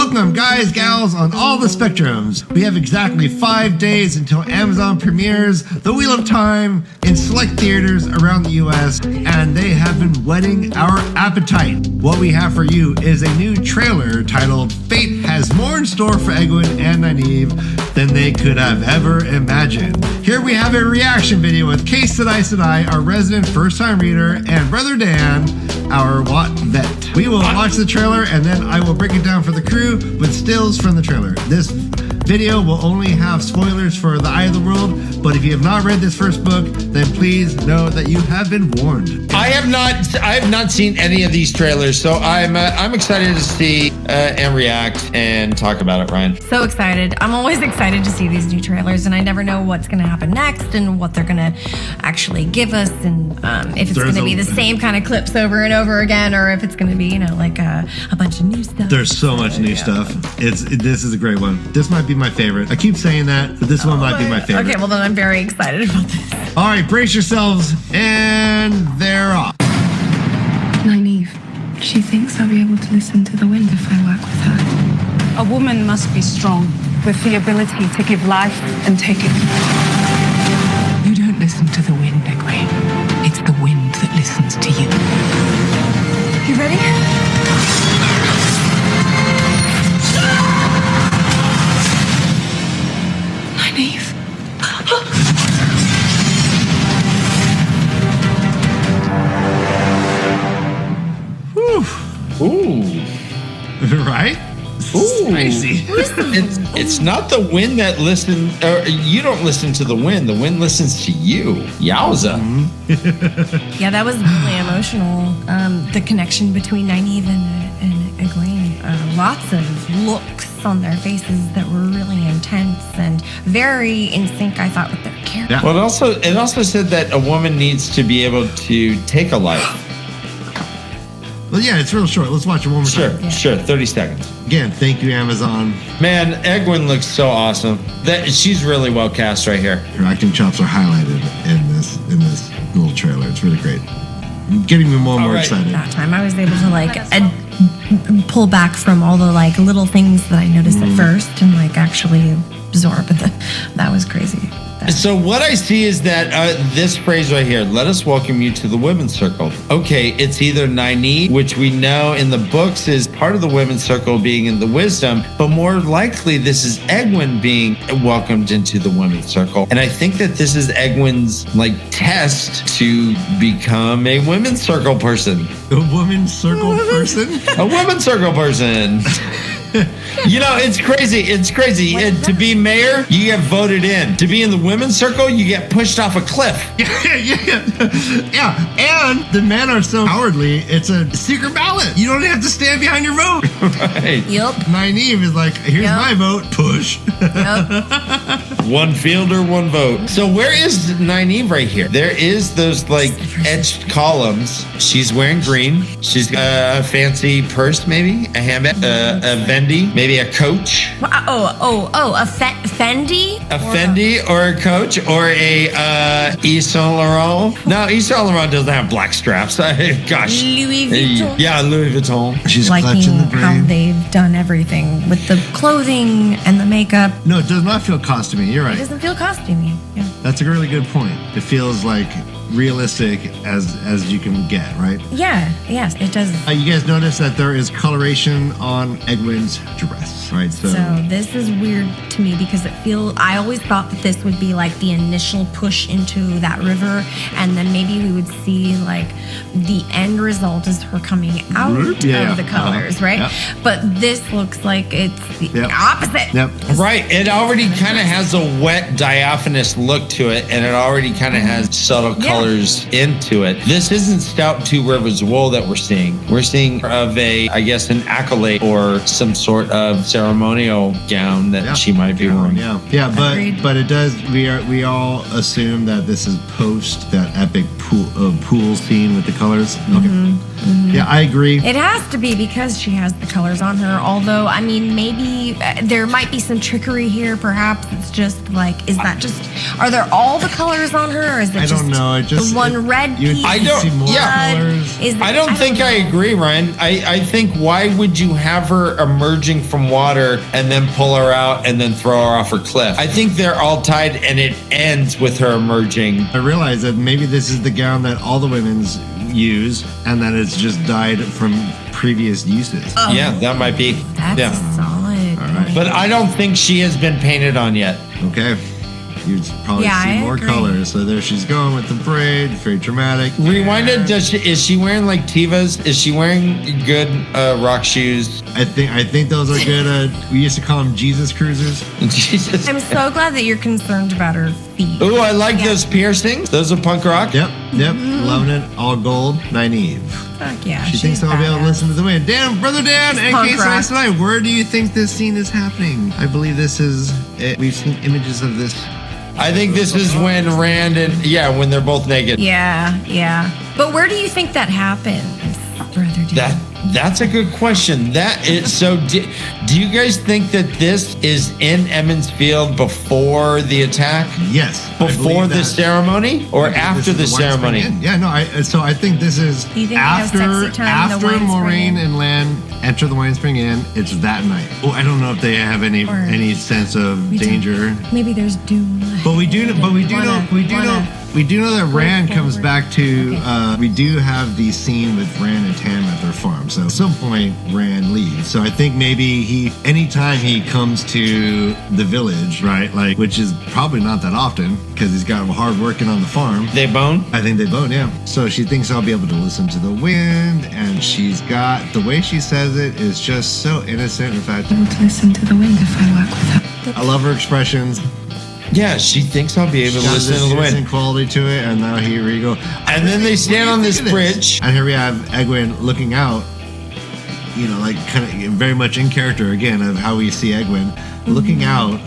Welcome, guys, gals, on all the spectrums. We have exactly 5 days until Amazon premieres The Wheel of Time in select theaters around the US, and they have been whetting our appetite. What we have for you is a new trailer titled Fate Has More in Store for Egwene and Nynaeve than they could have ever imagined. Here we have a reaction video with KayK, our resident first-time reader, and Brother Dan, our WOT vet. We will watch the trailer and then I will break it down for the crew with stills from the trailer. This video will only have spoilers for The Eye of the World, but if you have not read this first book, then please know that you have been warned. I have not seen any of these trailers, so I'm excited to see and react and talk about it, Ryan. So excited. I'm always excited to see these new trailers, and I never know what's going to happen next and what they're going to actually give us, and if it's going to be the same kind of clips over and over again, or if it's going to be, you know, like a bunch of new stuff. There's so much new stuff. This is a great one. This might be my favorite. I keep saying that, but this one might be my favorite. Okay, well then I'm very excited about this. All right, brace yourselves, and they're off. Nynaeve, she thinks I'll be able to listen to the wind if I work with her. A woman must be strong, with the ability to give life and take it. You don't listen to the wind, Egwene. It's the wind that listens to you. You ready? Nynaeve. Ooh. Right? Ooh. Spicy. It's not the wind that listens, or you don't listen to the wind listens to you. Yowza. Yeah, that was really emotional. The connection between Nynaeve and Egwene. Lots of looks on their faces that were really intense and very in sync, I thought, with their character. Yeah. Well, it also said that a woman needs to be able to take a life. Well, yeah, it's real short. Let's watch it one more time. Sure, 30 seconds. Again, thank you, Amazon. Man, Egwene looks so awesome. She's really well cast right here. Her acting chops are highlighted in this little trailer. It's really great. Getting me more and more excited. That time I was able to pull back from all the little things that I noticed at first and actually absorb it. That was crazy. So what I see is that this phrase right here, let us welcome you to the women's circle. Okay, it's either Nynaeve, which we know in the books is part of the women's circle being in the wisdom, but more likely this is Egwene being welcomed into the women's circle. And I think that this is Egwene's test to become a women's circle person. A women's circle person? A women's circle person. You know, it's crazy. It's crazy. To be mayor, you get voted in. To be in the women's circle, you get pushed off a cliff. Yeah. And the men are so cowardly, it's a secret ballot. You don't have to stand behind your vote. Right. Yep. Nynaeve is like, here's my vote. Push. Yep. One fielder, one vote. So where is Nynaeve right here? There is those etched columns. She's wearing green. She's got a fancy purse, maybe a handbag, a Venditti, maybe a Coach. A Fendi? A Fendi or a Coach or a Yves Saint Laurent. No, Yves Saint Laurent doesn't have black straps. Gosh. Louis Vuitton. Yeah, Louis Vuitton. She's liking clutching the how brain. they've done everything with the clothing and the makeup. No, it does not feel costumey. You're It right. doesn't feel costumey. Yeah. That's a really good point. It feels realistic as you can get, right? Yeah. Yes, it does. You guys notice that there is coloration on Egwene's dress, right? So this is weird to me because I always thought that this would be the initial push into that river, and then maybe we would see the end result is her coming out of the colors, right? Yep. But this looks like it's the opposite. Yep. Right. It already kind of has a wet, diaphanous look to it, and it already kind of has subtle colors into it. This isn't Stout Two Rivers wool that we're seeing. We're seeing of an accolade or some sort of ceremonial gown that she might be wearing. Yeah, but it does. We all assume that this is post that epic pool scene with the colors. Okay. Yeah, I agree. It has to be because she has the colors on her. Although, I mean, maybe there might be some trickery here. Perhaps it's just like, are there all the colors on her? Or is it I don't know. the one red piece? I don't- see more yeah. colors. I don't think I agree, Ryan. I think why would you have her emerging from water and then pull her out and then throw her off a cliff? I think they're all tied and it ends with her emerging. I realize that maybe this is the gown that all the women's use, and that it's just dyed from previous uses. Yeah, that might be. That's solid. All right. But I don't think she has been painted on yet. Okay. You'd probably Yeah, see I more agree. colors. So there she's going with the braid. Very dramatic. Rewind it. Is she wearing like Tivas? Is she wearing good rock shoes? I think those are good. We used to call them Jesus cruisers. Jesus. I'm so glad that you're concerned about her feet. Ooh, I like those piercings. Those are punk rock. Yep. Loving it. All gold. Nynaeve. Fuck yeah. She she's thinks I'll be able to badass. listen to the wind. Dan, brother Dan, and punk KayK rock. tonight. Where do you think this scene is happening? I believe this is it. We've seen images of this. I think this is when Rand and when they're both naked. Yeah. But where do you think that happens, brother? That's a good question. Do you guys think that this is in Emmons Field before the attack? Yes. I Before believe the that. ceremony or I think after this the is wine ceremony? spring inn. Yeah, no. So I think this is Do you think they have after sexy time in the wine spring Moiraine inn? and Lan enter the wine spring inn. It's that night. Oh, I don't know if they have any sense of danger. Maybe there's doom. But we do know that Rand comes back to. We do have the scene with Rand and Tam at their farm. So at some point, Rand leaves. So I think maybe anytime he comes to the village, right, like, which is probably not that often because he's got hard working on the farm. They bone? I think they bone, yeah. So she thinks I'll be able to listen to the wind, and she's got the way she says it is just so innocent. In fact, Able to listen to the wind if I work with her. I love her expressions. Yeah, she thinks I'll be able to Got listen this to the wind. innocent quality to it, and now here we go. And then they stand on this What do you think of bridge. and here we have Egwene looking out. You know, like kind of very much in character again of how we see Egwene looking out,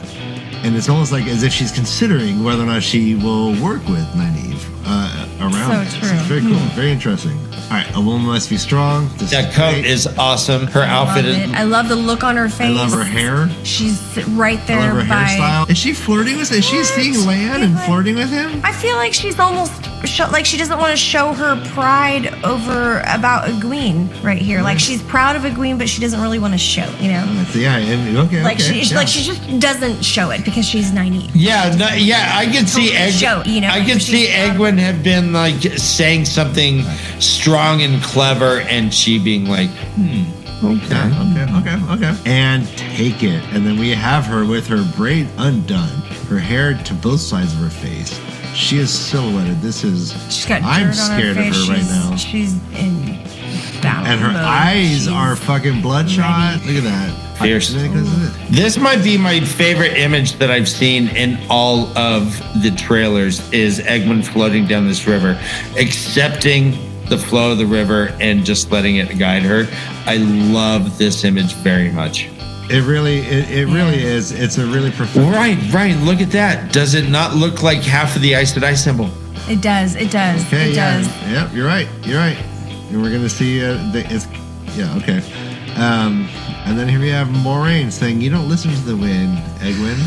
and it's almost like as if she's considering whether or not she will work with Nynaeve around. So this. true. It's very cool, very interesting. All right, a woman must be strong. This That is coat great. is awesome. Her outfit is. I love the look on her face. I love her hair. She's right I there love her by. hairstyle. Is she flirting with? Is she seeing Lan and flirting with him? I feel like she's almost like she doesn't want to show her pride about Egwene right here. Like she's proud of Egwene, but she doesn't really want to show. You know, Yeah. Okay. like okay, she yeah. just doesn't show it because she's Nynaeve. I could see I could see Egwene have been like saying something strong and clever, and she being like, Okay. And take it. And then we have her with her braid undone, her hair to both sides of her face. She is silhouetted. She's got I'm dirt on scared her of face. her right now. She's in battle And her mode. eyes She's are fucking bloodshot. ready. Look at that. Fierce. Because This might be my favorite image that I've seen in all of the trailers is Egwene floating down this river, accepting the flow of the river and just letting it guide her. I love this image very much. it really is. It's a really profound. Right. Look at that. Does it not look like half of the Ice to Ice symbol? It does. It does. Okay, it yeah. does. Yep, you're right. And we're going to see, okay. And then here we have Moiraine saying, you don't listen to the wind, Egwene.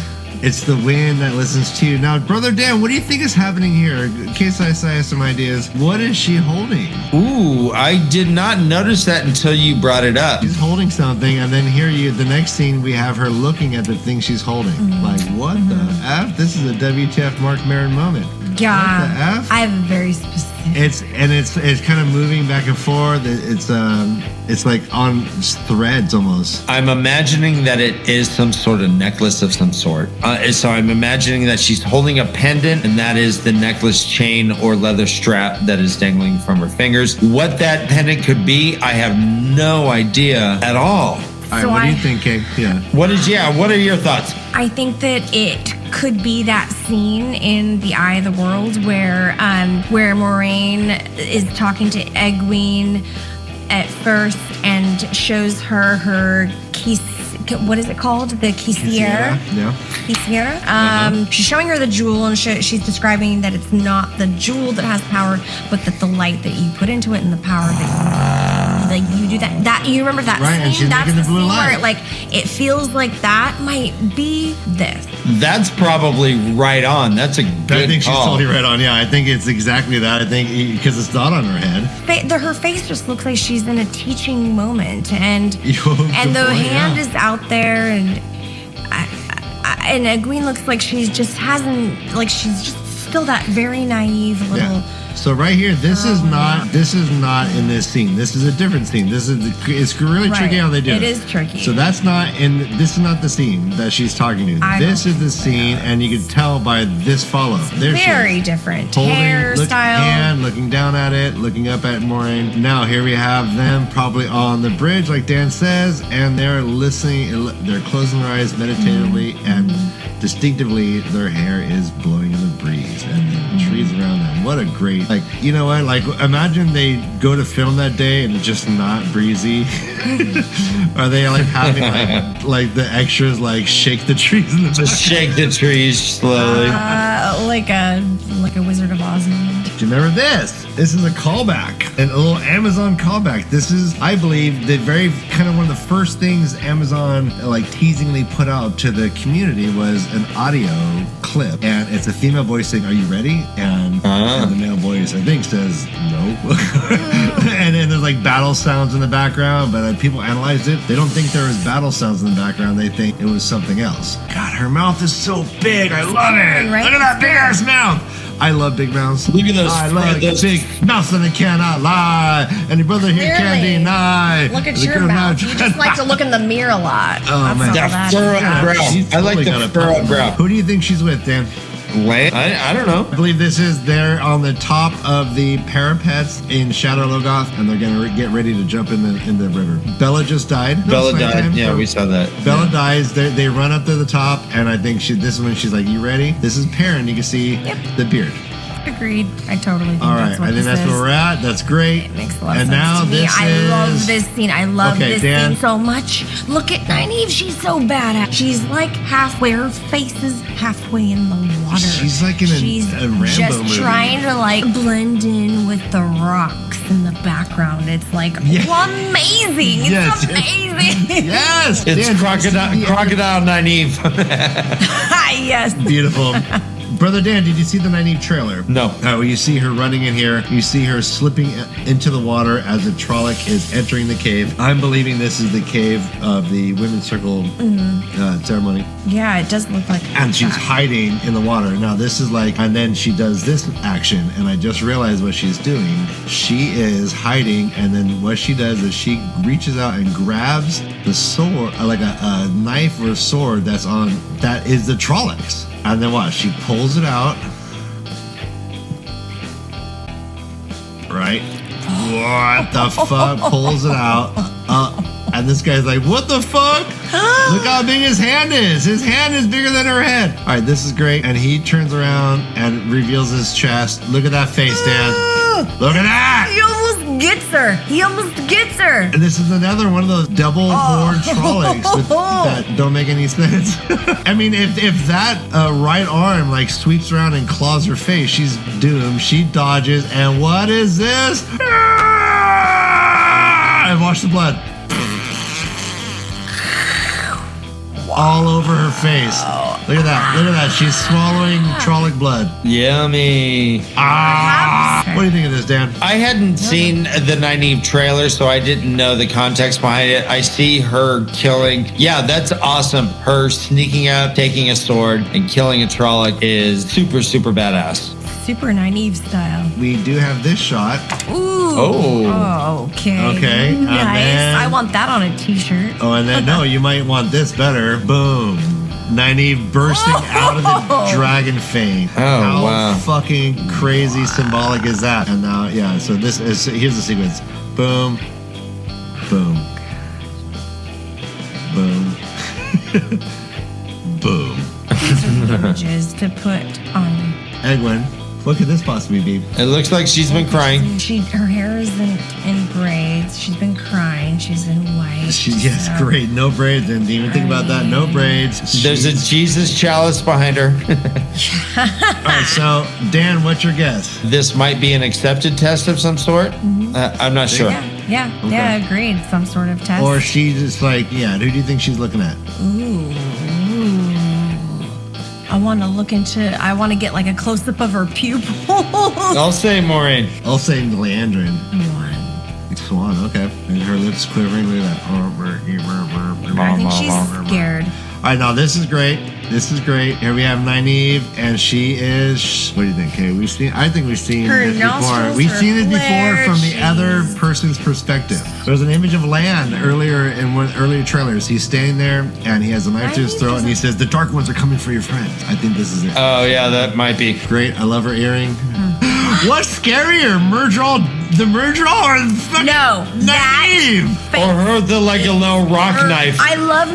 It's the wind that listens to you. Now, Brother Dan, what do you think is happening here? In case I have some ideas, what is she holding? Ooh, I did not notice that until you brought it up. She's holding something, and then the next scene, we have her looking at the thing she's holding. Like, what the F? This is a WTF Mark Maron moment. Yeah. What the F? I have a very specific. It's kind of moving back and forth. It's like on threads almost. I'm imagining that it is some sort of necklace of some sort. So I'm imagining that she's holding a pendant, and that is the necklace chain or leather strap that is dangling from her fingers. What that pendant could be, I have no idea at all. All right, So what do you I- think, KayK? Yeah. What are your thoughts? I think that it could be that scene in The Eye of the World where Moiraine is talking to Egwene at first and shows her keys. What is it called? The Kisier. Yeah. Hechiciera. She's showing her the jewel, and she's describing that it's not the jewel that has power, but that the light that you put into it and the power that you do that you remember that Right, scene? and she's That's making the the blue scene light. where like it feels like that might be this. That's probably right on. That's a good I think she's call. totally right on. Yeah, I think it's exactly that. I think because it's not on her head. Her face just looks like she's in a teaching moment, and Good the point, hand yeah. is out there, and and Egwene looks like she's just still that very naive little. Yeah. So right here, this is not in this scene. This is a different scene. It's really Right. tricky how they do it. It is tricky. So this is not the scene that she's talking to. This is the scene, and you can tell by this follow. There she Very is. different Hairstyle, hairstyle. looking down at it, looking up at Moiraine. Now here we have them probably on the bridge, like Dan says, and they're listening. They're closing their eyes meditatively, and distinctively, their hair is blowing in the breeze, and the trees around them. What a great, you know what? Imagine they go to film that day and it's just not breezy. Are they having like the extras shake the trees in the Just shake the trees slowly. Like a Wizard of Oz moment. Do you remember this? This is a callback, a little Amazon callback. This is, I believe, the very kind of one of the first things Amazon teasingly put out to the community was an audio clip, and it's a female voice saying, "Are you ready?" And the male voice, I think, says no. And then there's battle sounds in the background, but people analyzed it. They don't think there was battle sounds in the background. They think it was something else. God, her mouth is so big. I love it. Right? Look at that big ass mouth. I love big mouths. Look at those. I love big mouths, and they cannot lie. And your brother here can't Clearly. deny. Look at The your girl mouth. now- You just like to look in the mirror a lot. Oh, man. That fur on the brow. She's I like totally got the a fur on pump. the brow. Who do you think she's with, Dan? Land? I don't know. I believe this is they're on the top of the parapets in Shadow Logoth, and they're gonna get ready to jump in the river. Bella just died. Bella slam died. time. Yeah, we saw that. Bella dies. They run up to the top, and I think this is when she's like, "You ready?" This is Perrin. You can see the beard. Agreed. I totally think All right, that's what I think this that's is. where we're at. That's great. It makes a lot And of sense now to me. this I is. love this scene. I love Okay, this Dan. scene so much. Look at Nynaeve. She's so badass. She's halfway. Her face is halfway in the water. She's in She's a Rambo just movie. trying to blend in with the rocks in the background. It's amazing. Yes, It's amazing. Yes, It's Dan, crocodile Nynaeve. Yes. Beautiful. Brother Dan, did you see the Nynaeve trailer? No. Well, you see her running in here. You see her slipping into the water as the Trolloc is entering the cave. I'm believing this is the cave of the Women's Circle ceremony. Yeah, it does look like. And she's hiding in the water. Now, this is and then she does this action, and I just realized what she's doing. She is hiding, and then what she does is she reaches out and grabs the sword, like a knife or a sword that is the Trolloc's. And then what? She pulls it out. Right? What the fuck? Pulls it out. And this guy's like, what the fuck? Look how big his hand is. His hand is bigger than her head. All right, this is great. And he turns around and reveals his chest. Look at that face, Dan. Look at that. He almost gets her. And this is another one of those double horn Trollocs that don't make any sense. I mean, if that right arm sweeps around and claws her face, she's doomed. She dodges, and what is this? And watch the blood. All over her face. Look at that. She's swallowing Trolloc blood. Yummy. What do you think of this, Dan? I hadn't seen the Nynaeve trailer, so I didn't know the context behind it. I see her killing. Yeah, that's awesome. Her sneaking up, taking a sword, and killing a Trolloc is super, super badass. Super Nynaeve style. We do have this shot. Ooh. Oh. Okay. Okay, and Nice. then- I want that on a t-shirt. Oh, and then, no, you might want this better. Boom. Nynaeve bursting out of the dragon fang. Oh, How wow. fucking crazy symbolic is that? And now, yeah, so here's the sequence. Boom. Boom. Boom. Boom. These are the images to put on. Egwene, what could this possibly be? It looks like she's been crying. Her hair is in braids. She's been crying. She's in white. Yes, great. No braids. Didn't even think about that. No braids. There's a Jesus chalice behind her. All right, so Dan, what's your guess? This might be an accepted test of some sort. I'm not sure. Yeah, agreed. Some sort of test. Or she's just like, who do you think she's looking at? Ooh. I want to get like a close-up of her pupils. I'll say Moiraine. I'll say Leandrin. One. Swan, okay. And her lips quivering. Look at that. I think she's scared. All right, now this is great. This is great. Here we have Nynaeve, and she is. What do you think, Kay? I think we've seen her this before. nostrils We've are seen it before flared. from the other person's perspective. There's an image of Land earlier in one earlier trailers. He's standing there, and he has a knife to his throat, and he says, "The Dark Ones are coming for your friends." I think this is it. Oh yeah, that might be Great. I love her earring. What's scarier, the Murdral, or the fucking Nynaeve? or her the like a little rock knife. I love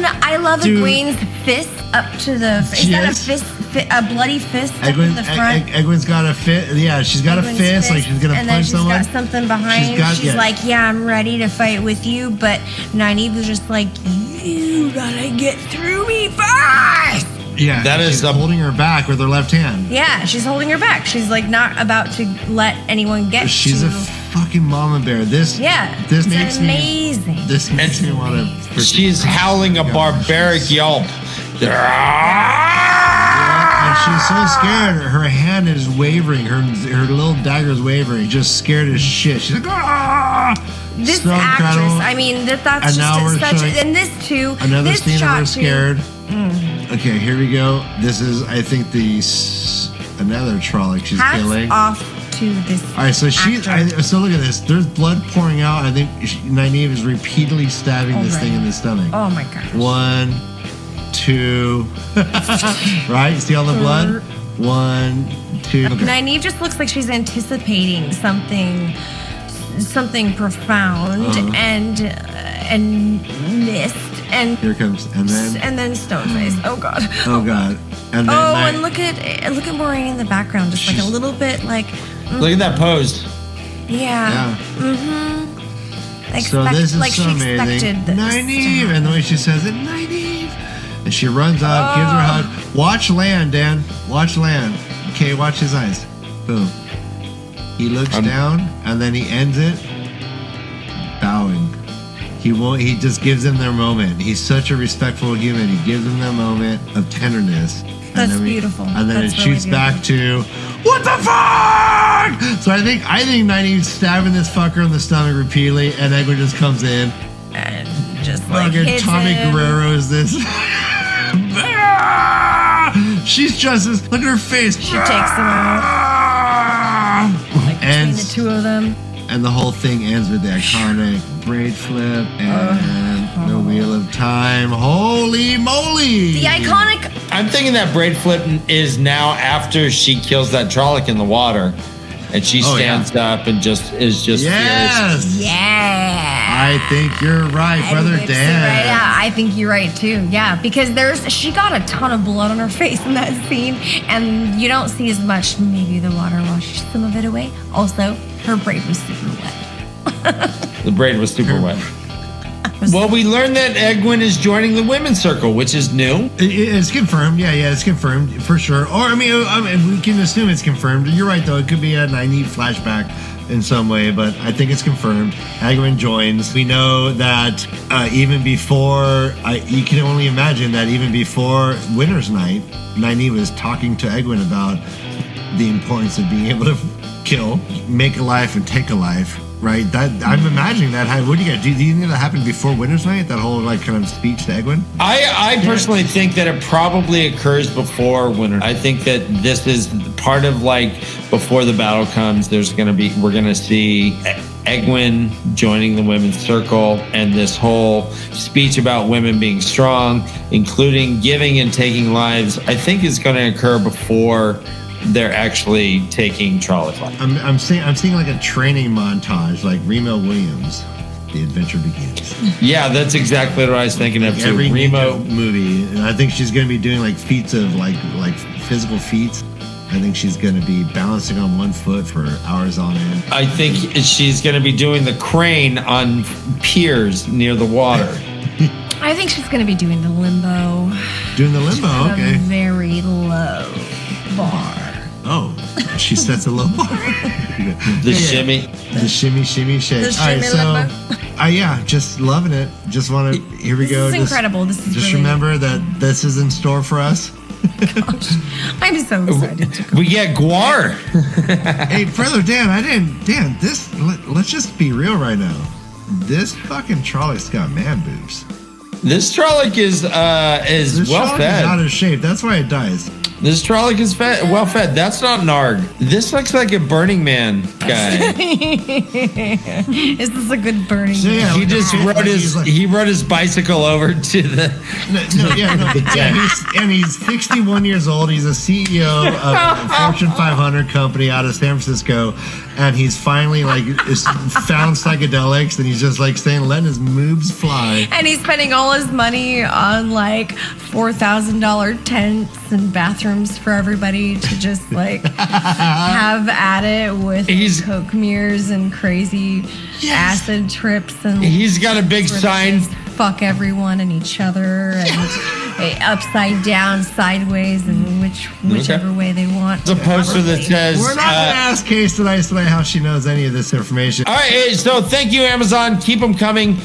Dude. Egwene's fist up to the. Is that a fist? A bloody fist up to the front? Egwene's got a fist. Yeah, she's got Egwene's a fist, like she's gonna and then punch she's someone. got something behind. She's like, I'm ready to fight with you. But Nynaeve was just like, you gotta get through me first. Yeah, that she's is holding her back with her left hand. Yeah, she's holding her back. She's like not about to let anyone get She's to. a fucking mama bear. This It's makes amazing. This makes me want to. She's howling a barbaric yelp. And she's so scared. Her hand is wavering. Her little dagger is wavering. Just scared as shit. She's like, ah! This So actress, incredible. I mean, that's And now we're just such. showing And this too. Another this scene of her shot scared. Too. Okay, here we go. This is, I think, another Trolloc she's Hats killing. off to this. All right, so so look at this. There's blood pouring out. I think Nynaeve is repeatedly stabbing this thing in the stomach. Oh my gosh. 1, 2. Right? See all the blood? 1, 2. Okay. Nynaeve just looks like she's anticipating something profound and missed and Here it comes, and then Stoneface. Oh god. oh god, and then and look at Moiraine in the background, just like a little bit like. Look at that pose. Yeah. So this is like so she amazing. expected this. Nynaeve, and the way she says it, Nynaeve, and she runs up, gives her a hug. Watch Land, Dan. Watch Land. Okay, watch his eyes. Boom. He looks down, and then he ends it bowing. He just gives them their moment. He's such a respectful human. He gives them their moment of tenderness. That's beautiful. And then That's it shoots really back to, what the fuck? So I think Nynaeve's stabbing this fucker in the stomach repeatedly, and Egwene just comes in. And just like Fucking hits Tommy him. Guerrero is this. She's just as, look at her face. She takes him out. Like between the two of them. And the whole thing ends with the iconic braid flip and the Wheel of Time. Holy moly! The iconic. I'm thinking that braid flip is now after she kills that Trolloc in the water, and she stands up and is just yes. fierce. Yeah. I think you're right, And brother whips it Dan. right out. I think you're right too. Yeah, because she got a ton of blood on her face in that scene, and you don't see as much. Maybe the water washed some of it away. Also, her braid was super wet. The braid was super wet. Well, we learned that Egwene is joining the women's circle, which is new. It's confirmed. Yeah, it's confirmed for sure. Or I mean, we can assume it's confirmed. You're right, though. It could be a Nynaeve flashback in some way, but I think it's confirmed. Egwene joins. We know that even before, you can only imagine that even before Winter's Night, Nynaeve was talking to Egwene about the importance of being able to kill, make a life, and take a life. Right, that I'm imagining that. What do you got? Do you think that happened before Winter's Night? That whole kind of speech to Egwene. I personally think that it probably occurs before Winter. I think that this is part of before the battle comes. We're gonna see Egwene joining the women's circle, and this whole speech about women being strong, including giving and taking lives, I think is going to occur before they're actually taking Trolloc life. I'm seeing like a training montage, like Remo Williams. The adventure begins. Yeah, that's exactly what I was thinking of too. Every Remo movie, and I think she's going to be doing like feats of like physical feats. I think she's going to be balancing on one foot for hours on end. I think she's going to be doing the crane on piers near the water. I think she's going to be doing the limbo. Doing the limbo, At okay. a very low bar. Oh, she sets a low bar. The shimmy. The shimmy, shake. The shimmy limbo. Yeah, just loving it. Just want to, here we go. This is incredible. This is just really, remember that this is in store for us. gosh, I'm so excited to go. We get Guar. Hey, brother Dan, let's just be real right now. This fucking Trollocs got man boobs. This Trolloc is This well Trolloc fed. is out of shape. That's why it dies. This Trolloc is well fed. That's not Narg. This looks like a Burning Man guy. Is this a good burning? So, yeah, He just rode his bicycle over to the. He's 61 years old. He's a CEO of a Fortune 500 company out of San Francisco, and he's finally found psychedelics, and he's just letting his moves fly. And he's spending all his money on $4,000 tents and bathrooms for everybody to just have at it with coke mirrors and crazy acid trips, and he's got a big sign. Fuck everyone and each other, and upside down, sideways, and whichever way they want. There's a poster that says, "We're not going to ask Case tonight how she knows any of this information." All right, so thank you, Amazon. Keep them coming.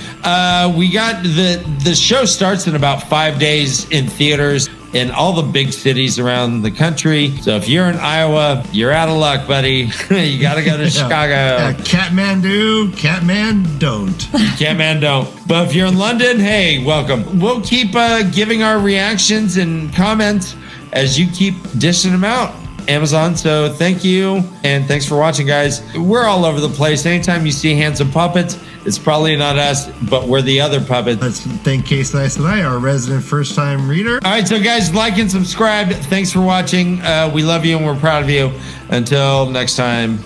We got the show starts in about 5 days in theaters in all the big cities around the country. So if you're in Iowa, you're out of luck, buddy. You got to go to Chicago. Catman do, Catman don't. Catman don't. But if you're in London, hey, welcome. We'll keep giving our reactions and comments as you keep dishing them out, Amazon. So thank you, and thanks for watching, guys. We're all over the place. Anytime you see handsome puppets, it's probably not us, but we're the other puppets. Let's thank Case tonight, our resident first-time reader. All right, so guys, like and subscribe. Thanks for watching. We love you and we're proud of you. Until next time.